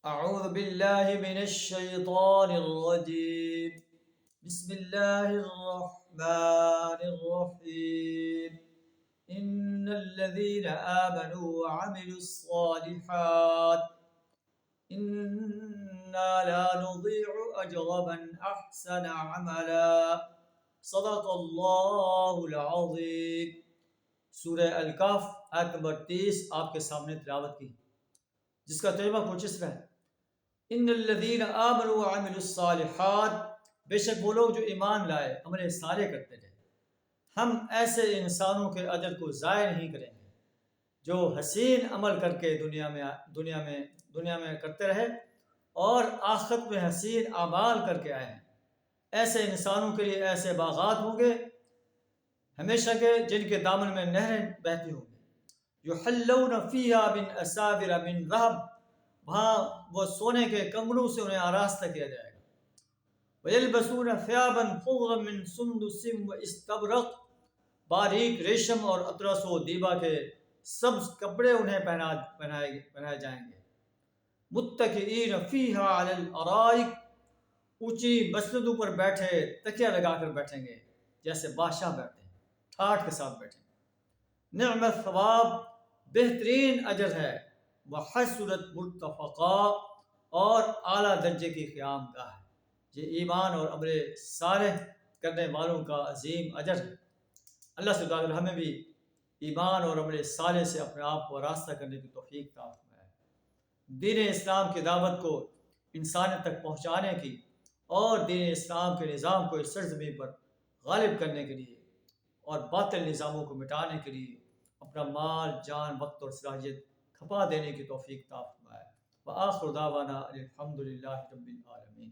أعوذ بالله من الشيطان الرجيم. بسم الله الرحمن الرحيم. إن الذين آمنوا وعملوا الصالحات إنا لا نضيع أجر من أحسن عملا. صدق اللہ العظیم. سورہ الکہف آیت نمبر 30 آپ کے سامنے تلاوت کی، جس کا ترجمہ کچھ اس طرح ہے: ان الذین آمنوا وعملوا الصالحات، بے شک وہ لوگ جو ایمان لائے عمل صالح کرتے رہے، ہم ایسے انسانوں کے اجر کو ضائع نہیں کریں گے جو حسین عمل کر کے دنیا میں کرتے رہے اور آخرت میں حسین اعمال کر کے آئے ہیں۔ ایسے انسانوں کے لیے ایسے باغات ہوں گے ہمیشہ کے، جن کے دامن میں نہریں بہتی ہوں گی۔ یحلون فیہا من اساور من ذہب، وہاں وہ سونے کے کنگنوں سے انہیں آراستہ کیا جائے گا۔ ویلبسون ثیابا خضرا من سندس واستبرق، باریک ریشم اور اطرس و دیبا کے سبز کپڑے انہیں پہنائے جائیں گے۔ متکئین فیہا علی الارائک، اونچی مسندوں پر بیٹھے تکیہ لگا کر بیٹھیں گے جیسے بادشاہ بیٹھے ہیں، ٹھاٹھ کے ساتھ بیٹھیں گے۔ نعم الثواب، بہترین اجر ہے۔ وحسنت مرتفقا، اور اعلیٰ درجے کی قیام گاہ ہے۔ یہ ایمان اور عمل صالح کرنے والوں کا عظیم اجر ہے۔ اللہ سے دعا ہمیں بھی ایمان اور عمل صالح سے اپنے آپ کو راستہ کرنے کی توفیق عطا فرمائے۔ دین اسلام کی دعوت کو انسانیت تک پہنچانے کی اور دین اسلام کے نظام کو اس سرزمین پر غالب کرنے کے لیے اور باطل نظاموں کو مٹانے کے لیے اپنا مال، جان، وقت اور صلاحیت کھپا دینے کی توفیق عطا فرمائے۔ وآخر دعوانا الحمد للہ رب العالمین۔